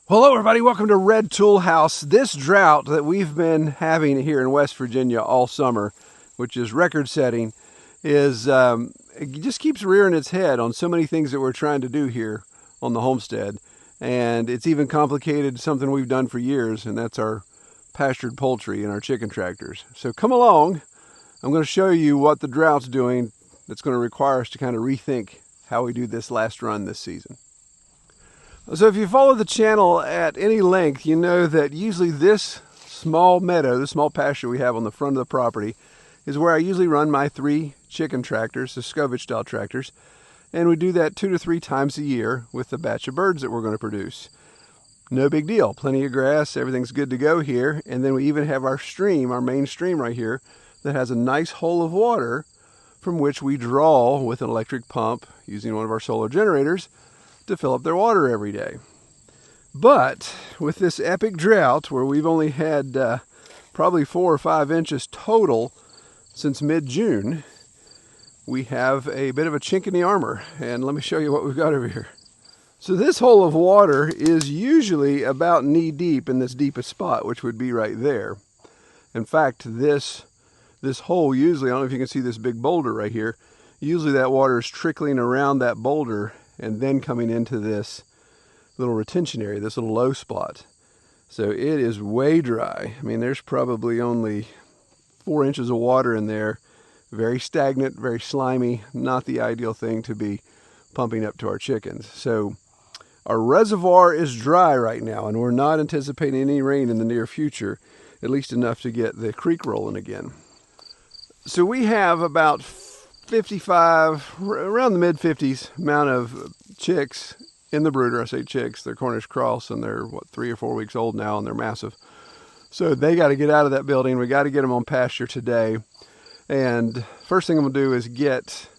Hello everybody, welcome to Red Tool House. This drought that we've been having here in West Virginia all summer, which is record setting, it just keeps rearing its head on so many things that we're trying to do here on the homestead. And it's even complicated something we've done for years, and that's our pastured poultry and our chicken tractors. So come along, I'm going to show you what the drought's doing that's going to require us to kind of rethink how we do this last run this season. So if you follow the channel at any length, you know that usually this small meadow, the small pasture we have on the front of the property, is where I usually run my 3 chicken tractors, the Scovich style tractors, and we do that 2 to 3 times a year with the batch of birds that we're going to produce. No big deal, plenty of grass, everything's good to go here, and then we even have our stream, our main stream right here, that has a nice hole of water from which we draw with an electric pump using one of our solar generators to fill up their water every day. But with this epic drought where we've only had probably 4 or 5 inches total since mid-June, we have a bit of a chink in the armor, and let me show you what we've got over here. So this hole of water is usually about knee deep in this deepest spot, which would be right there. In fact, this hole usually, I don't know if you can see this big boulder right here, usually that water is trickling around that boulder and then coming into this little retention area, this little low spot. So it is way dry. I mean, there's probably only 4 inches of water in there. Very stagnant, very slimy, not the ideal thing to be pumping up to our chickens. So our reservoir is dry right now, and we're not anticipating any rain in the near future, at least enough to get the creek rolling again. So we have about 55, around the mid-50s amount of chicks in the brooder. I say chicks, they're Cornish cross, and they're 3 or 4 weeks old now, and they're massive. So they got to get out of that building. We got to get them on pasture today. And first thing I'm going to do is get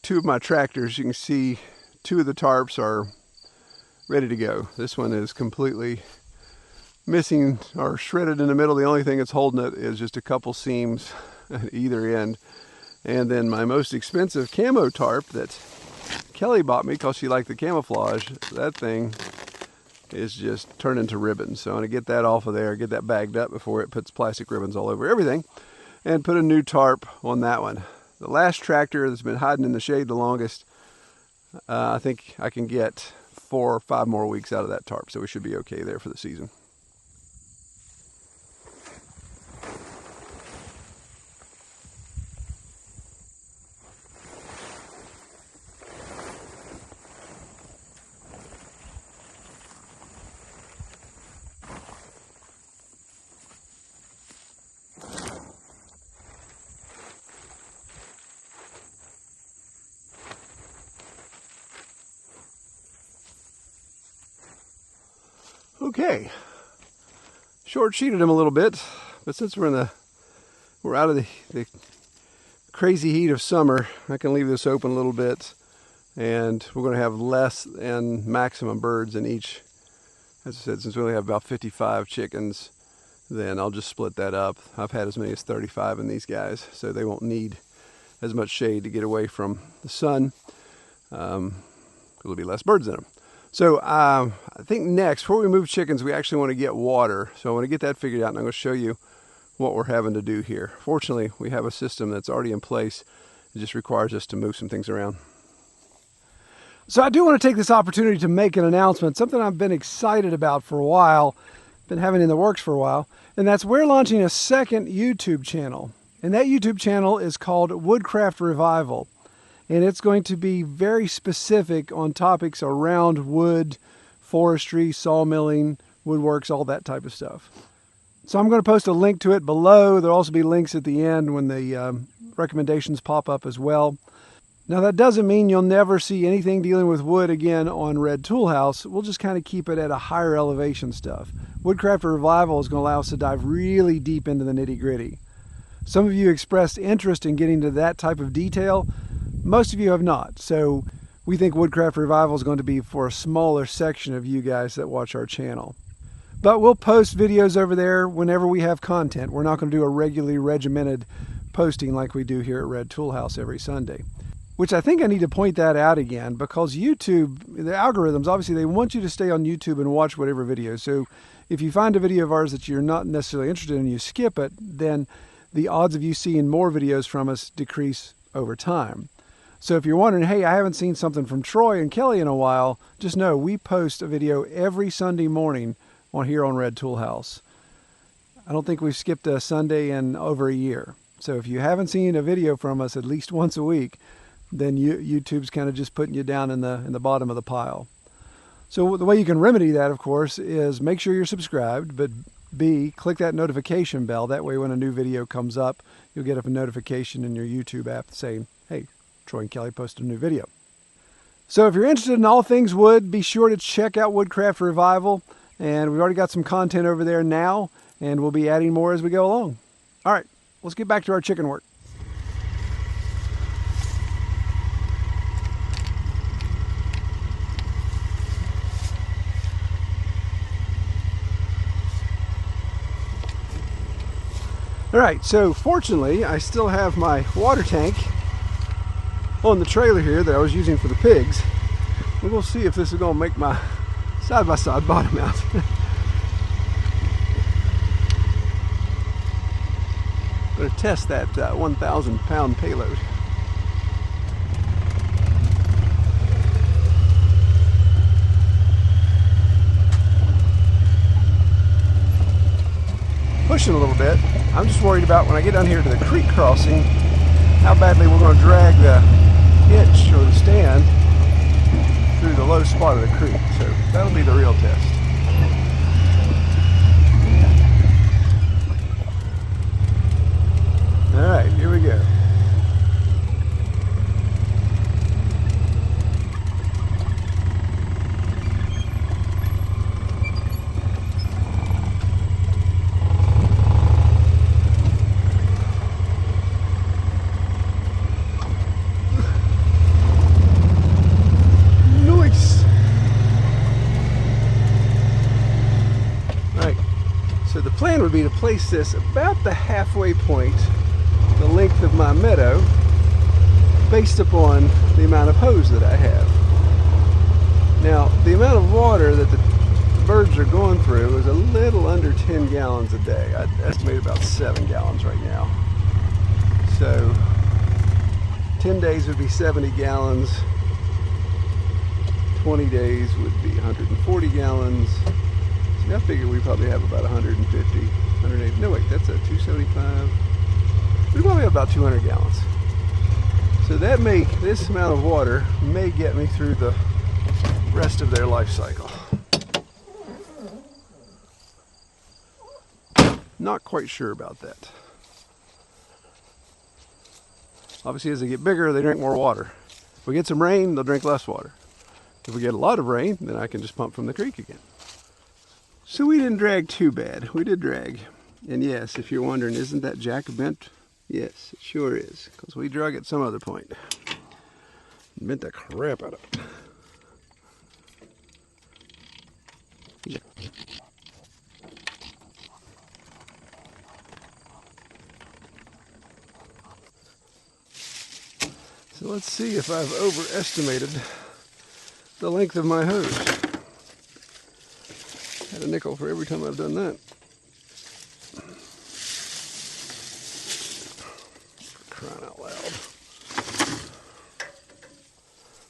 2 of my tractors. You can see 2 of the tarps are ready to go. This one is completely missing or shredded in the middle. The only thing that's holding it is just a couple seams at either end. And then my most expensive camo tarp that Kelly bought me because she liked the camouflage, that thing is just turned into ribbons. So I'm going to get that off of there, get that bagged up before it puts plastic ribbons all over everything, and put a new tarp on that one. The last tractor that's been hiding in the shade the longest, I think I can get 4 or 5 more weeks out of that tarp, so we should be okay there for the season. Okay, short sheeted him a little bit, but since we're out of the crazy heat of summer, I can leave this open a little bit, and we're going to have less than maximum birds in each. As I said, since we only have about 55 chickens, then I'll just split that up. I've had as many as 35 in these guys, so they won't need as much shade to get away from the sun. There'll be less birds in them. So I think next, before we move chickens, we actually want to get water. So I want to get that figured out, and I'm going to show you what we're having to do here. Fortunately, we have a system that's already in place. It just requires us to move some things around. So I do want to take this opportunity to make an announcement, something I've been excited about for a while, been having in the works for a while, and that's we're launching a second YouTube channel. And that YouTube channel is called Woodcraft Revival. And it's going to be very specific on topics around wood, forestry, sawmilling, woodworks, all that type of stuff. So I'm going to post a link to it below. There'll also be links at the end when the recommendations pop up as well. Now that doesn't mean you'll never see anything dealing with wood again on Red Tool House. We'll just kind of keep it at a higher elevation stuff. Woodcraft Revival is going to allow us to dive really deep into the nitty-gritty. Some of you expressed interest in getting to that type of detail. Most of you have not, so we think Woodcraft Revival is going to be for a smaller section of you guys that watch our channel. But we'll post videos over there whenever we have content. We're not going to do a regularly regimented posting like we do here at Red Tool House every Sunday. Which I think I need to point that out again, because YouTube, the algorithms, obviously they want you to stay on YouTube and watch whatever video. So if you find a video of ours that you're not necessarily interested in and you skip it, then the odds of you seeing more videos from us decrease over time. So if you're wondering, hey, I haven't seen something from Troy and Kelly in a while, just know we post a video every Sunday morning on here on Red Tool House. I don't think we've skipped a Sunday in over a year. So if you haven't seen a video from us at least once a week, then YouTube's kind of just putting you down in the bottom of the pile. So the way you can remedy that, of course, is make sure you're subscribed, but B, click that notification bell. That way when a new video comes up, you'll get a notification in your YouTube app saying, hey, Troy and Kelly posted a new video. So if you're interested in all things wood, be sure to check out Woodcraft Revival. And we've already got some content over there now, and we'll be adding more as we go along. All right, let's get back to our chicken work. All right, so fortunately, I still have my water tank on the trailer here that I was using for the pigs. And we'll see if this is gonna make my side-by-side bottom out. Gonna test that 1,000 pound payload. Pushing a little bit. I'm just worried about when I get down here to the creek crossing, how badly we're going to drag the hitch or the stand through the low spot of the creek. So that'll be the real test. All right, here we go. The plan would be to place this about the halfway point, the length of my meadow, based upon the amount of hose that I have. Now, the amount of water that the birds are going through is a little under 10 gallons a day. I'd estimate about 7 gallons right now. So 10 days would be 70 gallons, 20 days would be 140 gallons. I figure we probably have about 150, 180, no wait, that's a 275. We probably have about 200 gallons. So that this amount of water may get me through the rest of their life cycle. Not quite sure about that. Obviously as they get bigger, they drink more water. If we get some rain, they'll drink less water. If we get a lot of rain, then I can just pump from the creek again. So we didn't drag too bad. We did drag. And yes, if you're wondering, isn't that jack bent? Yes, it sure is. Because we drug at some other point. Bent the crap out of it. Yeah. So let's see if I've overestimated the length of my hose. Had a nickel for every time I've done that. Crying out loud.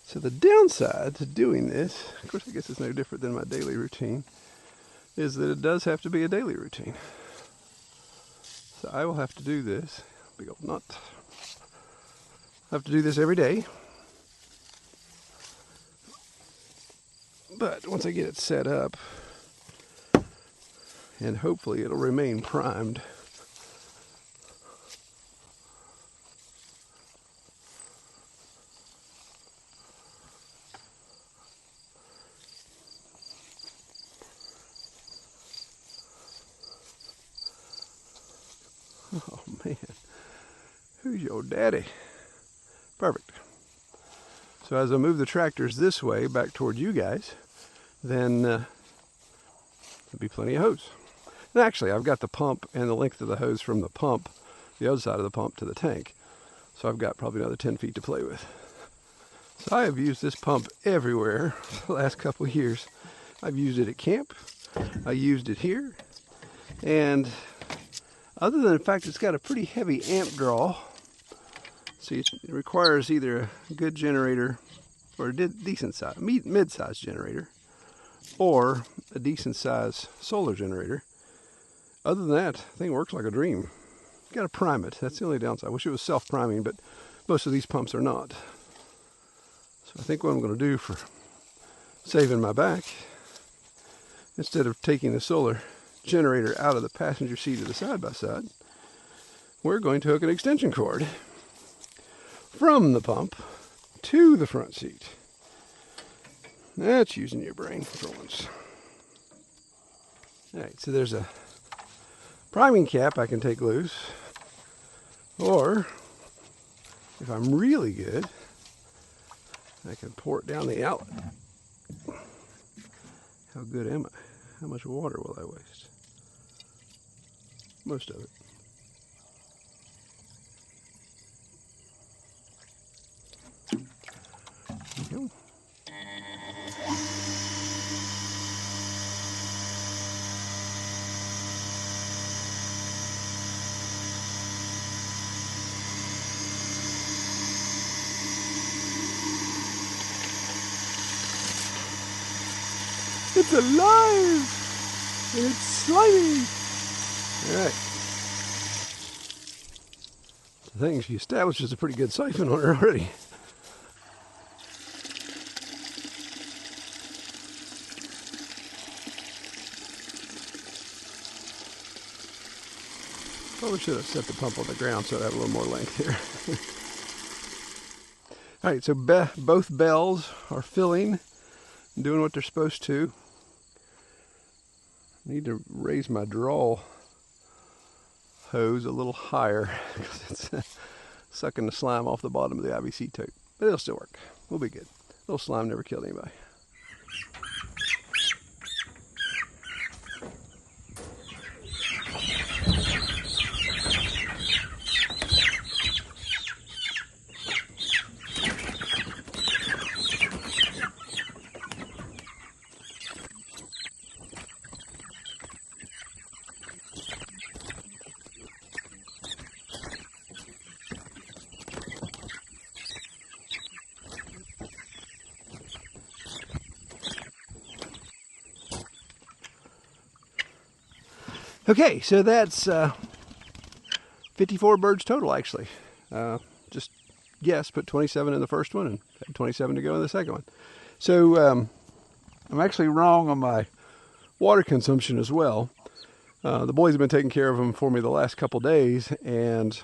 So the downside to doing this, of course I guess it's no different than my daily routine, is that it does have to be a daily routine. So I will have to do this, big old nut. I have to do this every day. But once I get it set up, and hopefully it'll remain primed. Oh man, who's your daddy? Perfect. So as I move the tractors this way back toward you guys, then there'll be plenty of hose. And actually, I've got the pump and the length of the hose from the pump, the other side of the pump, to the tank. So I've got probably another 10 feet to play with. So I have used this pump everywhere the last couple of years. I've used it at camp. I used it here. And other than the fact it's got a pretty heavy amp draw, see, it requires either a good generator or a decent size, mid-sized generator, or a decent size solar generator. Other than that, the thing works like a dream. You got to prime it. That's the only downside. I wish it was self-priming, but most of these pumps are not. So I think what I'm going to do for saving my back, instead of taking the solar generator out of the passenger seat of the side-by-side, we're going to hook an extension cord from the pump to the front seat. That's using your brain for once. Alright, so there's a priming cap I can take loose, or if I'm really good, I can pour it down the outlet. How good am I? How much water will I waste? Most of it. There we go. It's alive! And it's slimy! Alright. I think she establishes a pretty good siphon on her already. Probably should have set the pump on the ground so I'd have a little more length here. Alright, so both bells are filling, doing what they're supposed to. I need to raise my draw hose a little higher because it's sucking the slime off the bottom of the IBC tote. But it'll still work. We'll be good. Little slime never killed anybody. Okay, so that's 54 birds total, actually. Just guess, put 27 in the first one and had 27 to go in the second one. So I'm actually wrong on my water consumption as well. The boys have been taking care of them for me the last couple days, and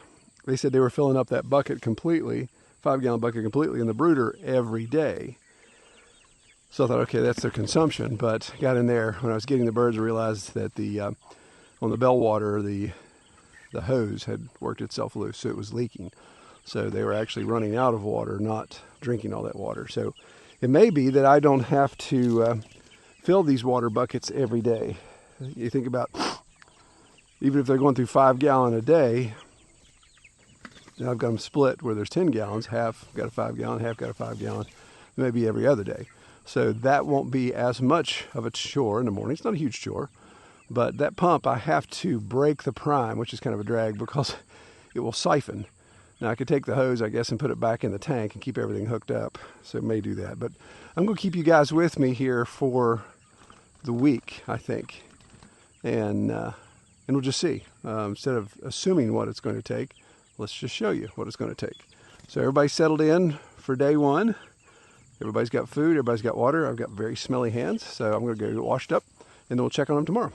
they said they were filling up that bucket completely, 5-gallon bucket completely in the brooder every day. So I thought, okay, that's their consumption, but got in there when I was getting the birds and realized that on the bell water, the hose had worked itself loose, so it was leaking. So they were actually running out of water, not drinking all that water. So it may be that I don't have to fill these water buckets every day. You think about, even if they're going through 5-gallon a day, now I've got them split where there's 10 gallons, half got a 5-gallon, half got a 5-gallon, maybe every other day. So that won't be as much of a chore in the morning. It's not a huge chore. But that pump, I have to break the prime, which is kind of a drag because it will siphon. Now I could take the hose, I guess, and put it back in the tank and keep everything hooked up. So it may do that. But I'm going to keep you guys with me here for the week, I think. And we'll just see. Instead of assuming what it's going to take, let's just show you what it's going to take. So everybody's settled in for day one. Everybody's got food. Everybody's got water. I've got very smelly hands. So I'm going to go get washed up, and then we'll check on them tomorrow.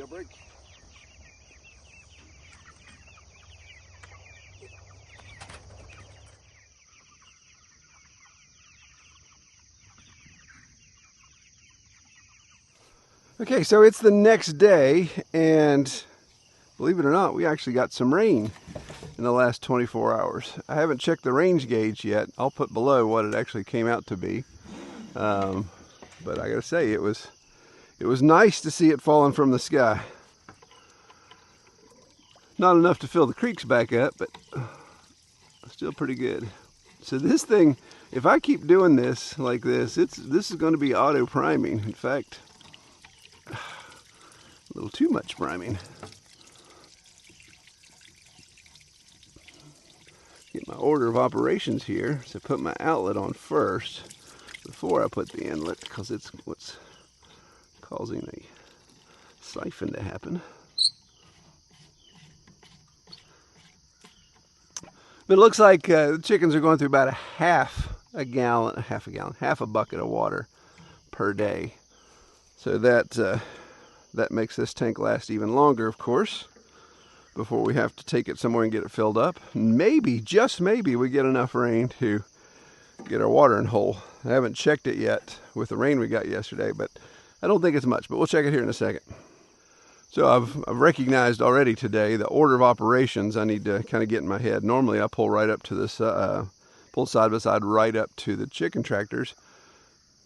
Break. Okay, so it's the next day, and believe it or not, we actually got some rain in the last 24 hours. I haven't checked the range gauge yet. I'll put below what it actually came out to be. But I gotta say, it was nice to see it falling from the sky. Not enough to fill the creeks back up, but still pretty good. So this thing, if I keep doing this like this, this is going to be auto priming. In fact, a little too much priming. Get my order of operations here. So put my outlet on first before I put the inlet, because it's what's causing the siphon to happen. But it looks like the chickens are going through about half a bucket of water per day. So that makes this tank last even longer, of course, before we have to take it somewhere and get it filled up. Maybe, just maybe, we get enough rain to get our watering hole. I haven't checked it yet with the rain we got yesterday, but I don't think it's much, but we'll check it here in a second. So I've recognized already today the order of operations I need to kind of get in my head. Normally I pull right up to this, pull side by side right up to the chicken tractors,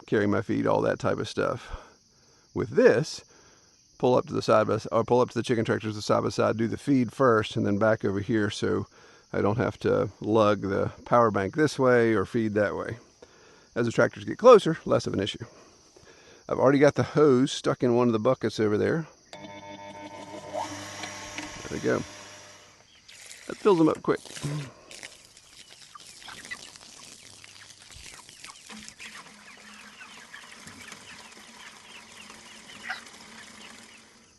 carry my feed, all that type of stuff. With this, pull up to the side by, or pull up to the chicken tractors the side by side, do the feed first, and then back over here so I don't have to lug the power bank this way or feed that way. As the tractors get closer, less of an issue. I've already got the hose stuck in one of the buckets over there. There we go. That fills them up quick.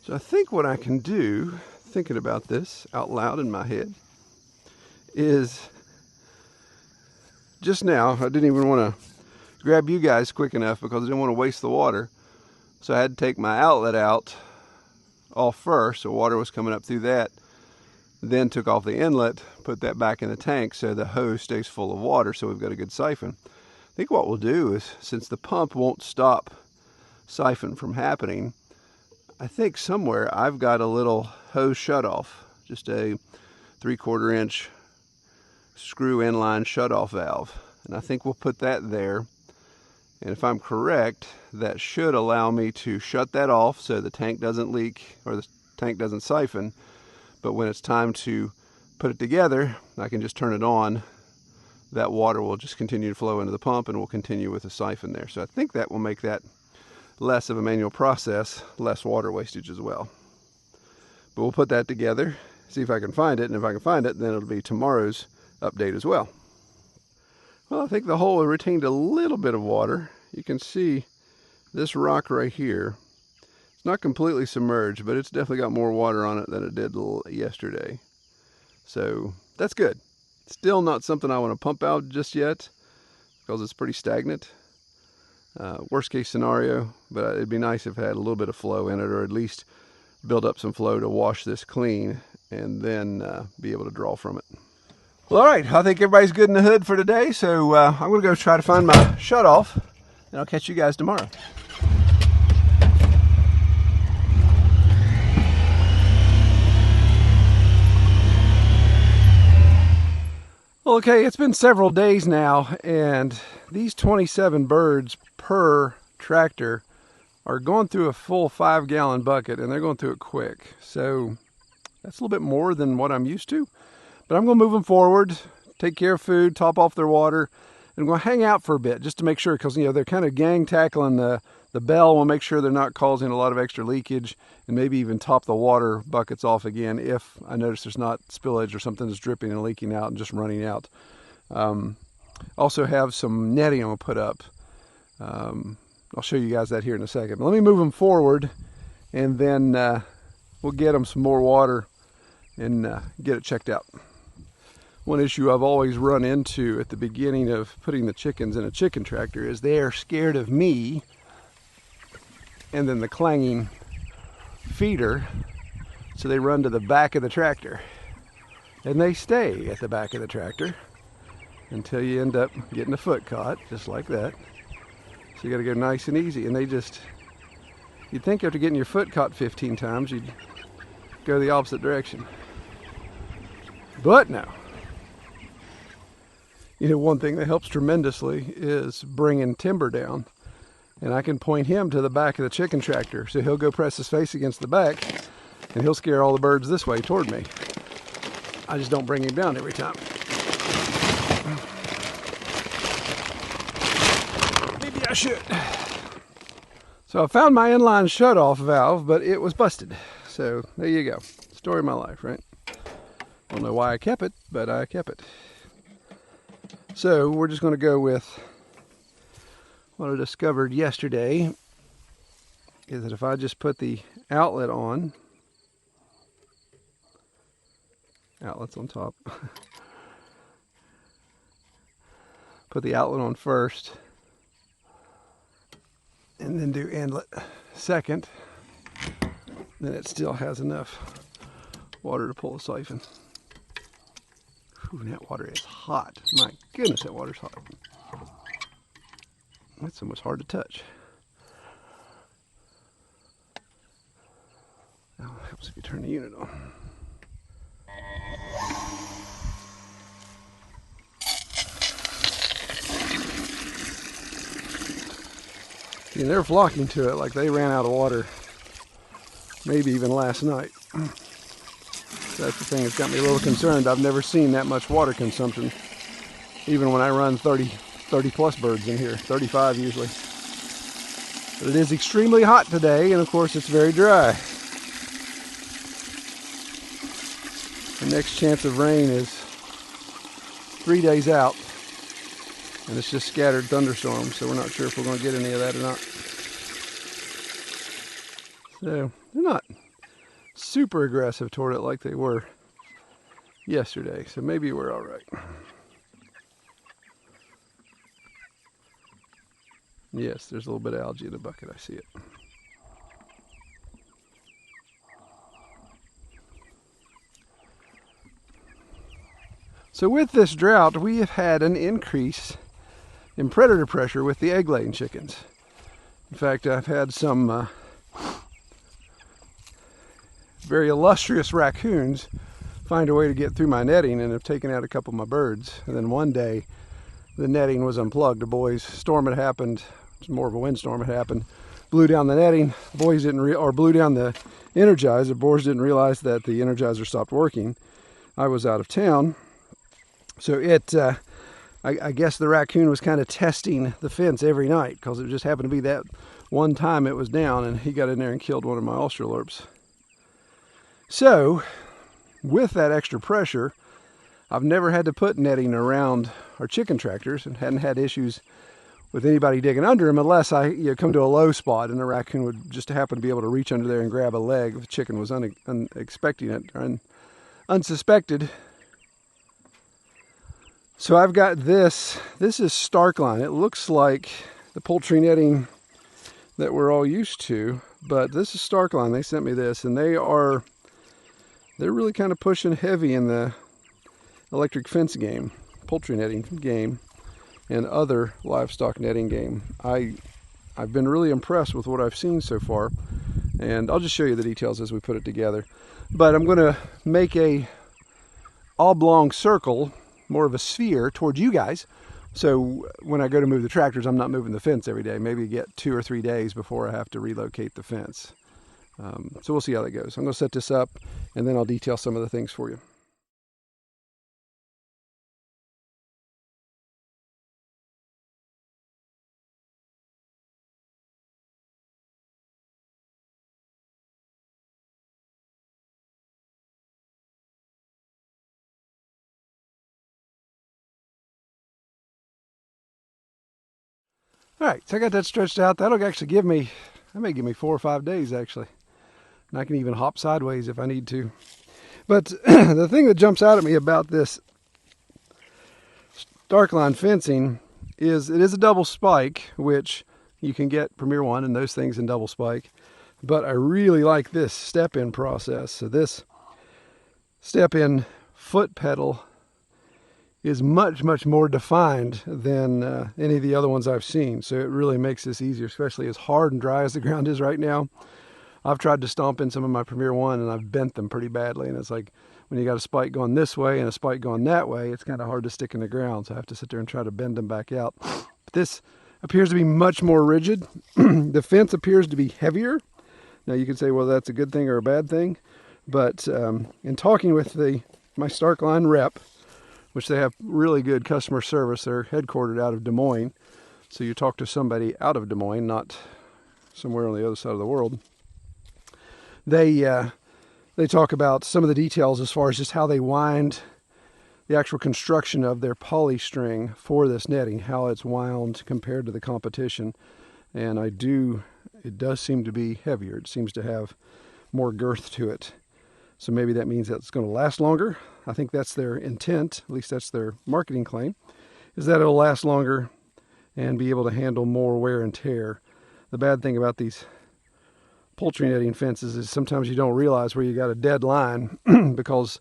So I think what I can do, thinking about this out loud in my head, is just now, I didn't even want to grab you guys quick enough because I didn't want to waste the water. So I had to take my outlet out off first, so water was coming up through that. Then took off the inlet, put that back in the tank so the hose stays full of water, so we've got a good siphon. I think what we'll do is, since the pump won't stop siphon from happening, I think somewhere I've got a little hose shutoff, just a 3/4 inch screw inline shutoff valve. And I think we'll put that there. And if I'm correct, that should allow me to shut that off so the tank doesn't leak or the tank doesn't siphon. But when it's time to put it together, I can just turn it on. That water will just continue to flow into the pump and we'll continue with the siphon there. So I think that will make that less of a manual process, less water wastage as well. But we'll put that together, see if I can find it. And if I can find it, then it'll be tomorrow's update as well. Well, I think the hole retained a little bit of water. You can see this rock right here. It's not completely submerged, but it's definitely got more water on it than it did yesterday. So that's good. Still not something I want to pump out just yet because it's pretty stagnant. Worst case scenario, but it'd be nice if it had a little bit of flow in it, or at least build up some flow to wash this clean and then be able to draw from it. Well, all right, I think everybody's good in the hood for today, so I'm going to go try to find my shutoff, and I'll catch you guys tomorrow. Okay, it's been several days now, and these 27 birds per tractor are going through a full 5-gallon bucket, and they're going through it quick. So that's a little bit more than what I'm used to. But I'm going to move them forward, take care of food, top off their water, and I'm going to hang out for a bit just to make sure, because they're kind of gang tackling the bell. We'll make sure they're not causing a lot of extra leakage, and maybe even top the water buckets off again if I notice there's not spillage or something that's dripping and leaking out and just running out. Also have some netting I'm going to put up. I'll show you guys that here in a second. But let me move them forward, and then we'll get them some more water and get it checked out. One issue I've always run into at the beginning of putting the chickens in a chicken tractor is they're scared of me and then the clanging feeder, so they run to the back of the tractor. And they stay at the back of the tractor until you end up getting a foot caught, just like that. So you gotta go nice and easy. And you'd think after getting your foot caught 15 times, you'd go the opposite direction. But no. You know, one thing that helps tremendously is bringing timber down. And I can point him to the back of the chicken tractor. So he'll go press his face against the back and he'll scare all the birds this way toward me. I just don't bring him down every time. Maybe I should. So I found my inline shutoff valve, but it was busted. So there you go. Story of my life, right? Don't know why I kept it, but I kept it. So we're just going to go with what I discovered yesterday is that if I just put the outlet on, outlet's on top, put the outlet on first, and then do inlet second, then it still has enough water to pull the siphon. Whew, that water is hot. My goodness, that water's hot. That's almost hard to touch. Now it helps if you turn the unit on. See, they're flocking to it like they ran out of water, maybe even last night. That's the thing that's got me a little concerned. I've never seen that much water consumption, even when I run 30 plus birds in here, 35 usually. But it is extremely hot today, and of course it's very dry. The next chance of rain is 3 days out, and it's just scattered thunderstorms, so we're not sure if we're going to get any of that or not. So they're not super aggressive toward it like they were yesterday, so maybe we're all right. Yes, there's a little bit of algae in the bucket. I see it. So with this drought, we have had an increase in predator pressure with the egg-laying chickens. In fact, I've had some very illustrious raccoons find a way to get through my netting and have taken out a couple of my birds. And then one day, the netting was unplugged. A storm had happened. It's more of a windstorm had happened. Blew down the netting. Blew down the energizer. Boys didn't realize that the energizer stopped working. I was out of town, so I guess the raccoon was kind of testing the fence every night because it just happened to be that one time it was down, and he got in there and killed one of my Australorps. So, with that extra pressure, I've never had to put netting around our chicken tractors and hadn't had issues with anybody digging under them unless I come to a low spot and the raccoon would just happen to be able to reach under there and grab a leg if the chicken was unexpecting it or unsuspected. So I've got this. This is Starkline. It looks like the poultry netting that we're all used to, but this is Starkline. They sent me this, and they're really kind of pushing heavy in the electric fence game, poultry netting game, and other livestock netting game. I've been really impressed with what I've seen so far, and I'll just show you the details as we put it together. But I'm going to make a oblong circle, more of a sphere, toward you guys. So when I go to move the tractors, I'm not moving the fence every day. Maybe get 2 or 3 days before I have to relocate the fence. So we'll see how that goes. I'm going to set this up, and then I'll detail some of the things for you. All right, so I got that stretched out. That'll actually give me, that may give me 4 or 5 days actually. And I can even hop sideways if I need to. But the thing that jumps out at me about this Starkline fencing is it is a double spike, which you can get Premier One and those things in double spike. But I really like this step-in process. So this step-in foot pedal is much, much more defined than any of the other ones I've seen. So it really makes this easier, especially as hard and dry as the ground is right now. I've tried to stomp in some of my Premier 1 and I've bent them pretty badly, and it's like when you got a spike going this way and a spike going that way, it's kind of hard to stick in the ground, so I have to sit there and try to bend them back out. But this appears to be much more rigid. The fence appears to be heavier. Now you could say, well, that's a good thing or a bad thing, but in talking with my Starkline rep, which they have really good customer service, they're headquartered out of Des Moines, so you talk to somebody out of Des Moines, not somewhere on the other side of the world. They talk about some of the details as far as just how they wind the actual construction of their poly string for this netting, how it's wound compared to the competition. And it does seem to be heavier. It seems to have more girth to it. So maybe that means that it's going to last longer. I think that's their intent, at least that's their marketing claim, is that it'll last longer and be able to handle more wear and tear. The bad thing about these poultry netting fences is sometimes you don't realize where you got a dead line because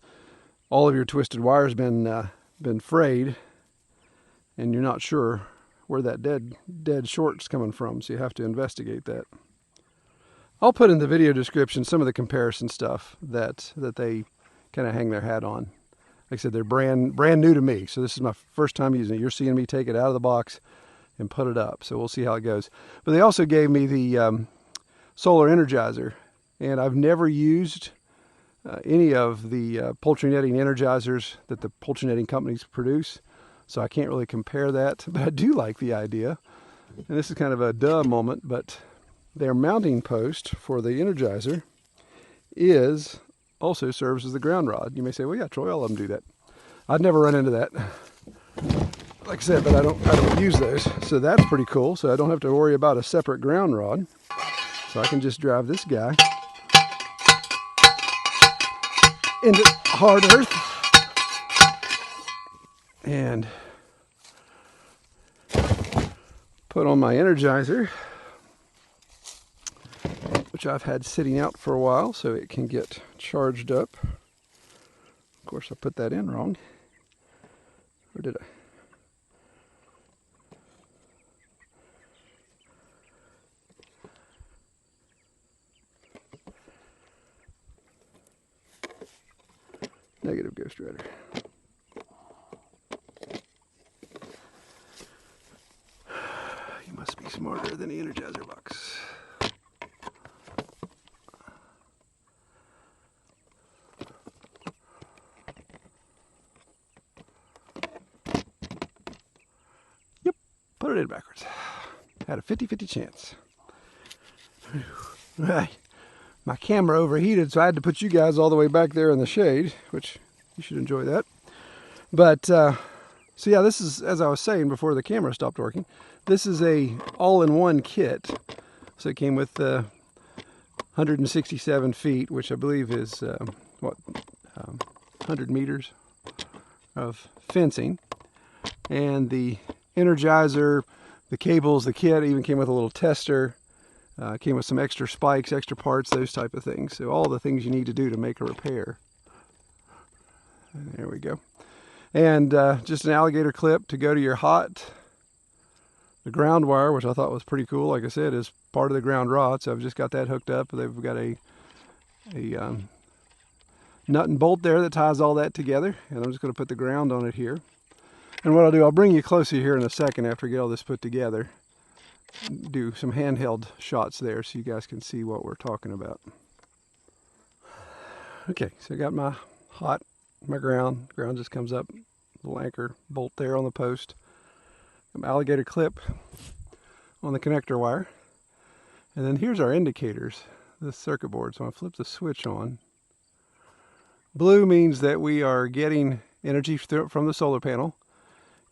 all of your twisted wire's been frayed, and you're not sure where that dead short's coming from, so you have to investigate that. I'll put in the video description some of the comparison stuff that they kind of hang their hat on. Like I said, they're brand new to me, so this is my first time using it. You're seeing me take it out of the box and put it up, so we'll see how it goes. But they also gave me the solar energizer, and I've never used any of the poultry netting energizers that the poultry netting companies produce, so I can't really compare that, but I do like the idea. And this is kind of a duh moment, but their mounting post for the energizer also serves as the ground rod. You may say, well, yeah, Troy, all of them do that. I'd never run into that, like I said, but I don't use those, so that's pretty cool. So I don't have to worry about a separate ground rod. So I can just drive this guy into hard earth and put on my energizer, which I've had sitting out for a while so it can get charged up. Of course, I put that in wrong. Or did I? Negative Ghost Rider. You must be smarter than the Energizer box. Yep, put it in backwards. Had a 50-50 chance. Right. My camera overheated, so I had to put you guys all the way back there in the shade, which you should enjoy that. But, so yeah, this is, as I was saying before the camera stopped working, this is a all-in-one kit. So it came with 167 feet, which I believe is, 100 meters of fencing. And the Energizer, the cables, the kit even came with a little tester. Came with some extra spikes, extra parts, those type of things. So all the things you need to do to make a repair. And there we go. And just an alligator clip to go to your hot. The ground wire, which I thought was pretty cool, like I said, is part of the ground rod. So I've just got that hooked up. They've got a nut and bolt there that ties all that together. And I'm just going to put the ground on it here. And what I'll do, I'll bring you closer here in a second after I get all this put together. Do some handheld shots there so you guys can see what we're talking about. Okay, so I got my ground just comes up, little anchor bolt there on the post, some alligator clip on the connector wire, and then here's our indicators, the circuit board. So I flip the switch on. Blue means that we are getting energy from the solar panel.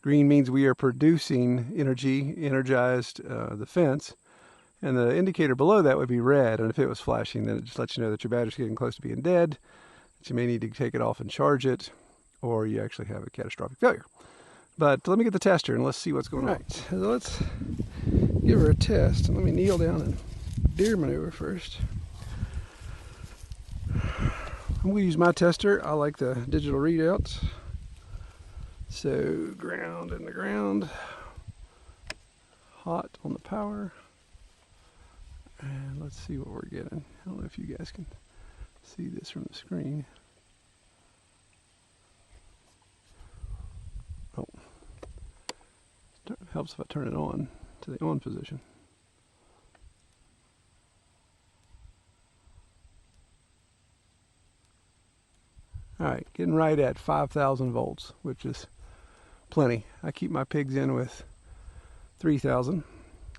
Green means we are producing energy, energized the fence. And the indicator below that would be red. And if it was flashing, then it just lets you know that your battery's getting close to being dead, that you may need to take it off and charge it, or you actually have a catastrophic failure. But let me get the tester and let's see what's going on. All right, so let's give her a test. And let me kneel down and deer maneuver first. I'm going to use my tester. I like the digital readouts. So ground in the ground, hot on the power, And let's see what we're getting. I don't know if you guys can see this from the screen. Oh, it helps if I turn it on to the on position. All right, getting right at 5,000 volts, which is plenty. I keep my pigs in with 3,000,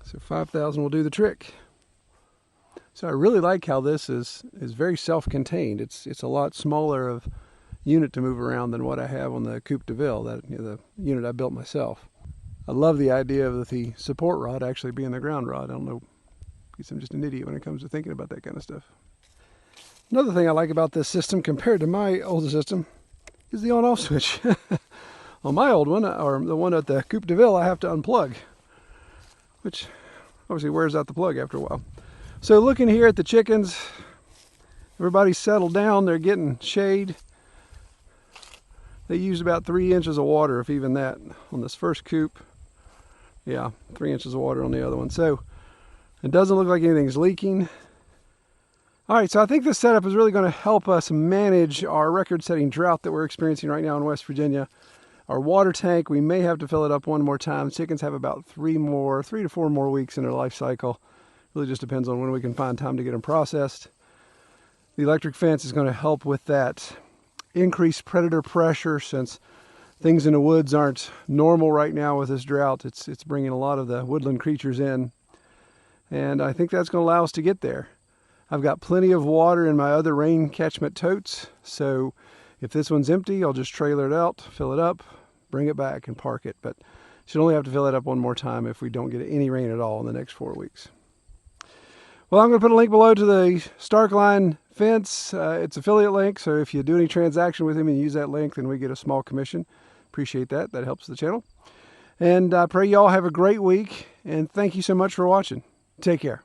so 5,000 will do the trick. So I really like how this is very self-contained. It's a lot smaller of unit to move around than what I have on the Coupe de Ville, that the unit I built myself. I love the idea of the support rod actually being the ground rod. I don't know, I guess I'm just an idiot when it comes to thinking about that kind of stuff. Another thing I like about this system compared to my old system is the on-off switch. On my old one, or the one at the Coupe de Ville, I have to unplug, which obviously wears out the plug after a while. So looking here at the chickens, everybody's settled down, they're getting shade. They used about 3 inches of water, if even that, on this first coop. Yeah, 3 inches of water on the other one. So it doesn't look like anything's leaking. All right, so I think this setup is really going to help us manage our record-setting drought that we're experiencing right now in West Virginia. Our water tank, we may have to fill it up one more time. Chickens have about 3 to 4 more weeks in their life cycle. Really just depends on when we can find time to get them processed. The electric fence is going to help with that increased predator pressure, since things in the woods aren't normal right now with this drought. It's bringing a lot of the woodland creatures in, and I think that's going to allow us to get there. I've got plenty of water in my other rain catchment totes, so if this one's empty, I'll just trailer it out, fill it up, bring it back, and park it. But should only have to fill it up one more time if we don't get any rain at all in the next 4 weeks. Well, I'm going to put a link below to the Starkline fence. It's affiliate link, so if you do any transaction with him and use that link, then we get a small commission. Appreciate that. That helps the channel. And I pray you all have a great week, and thank you so much for watching. Take care.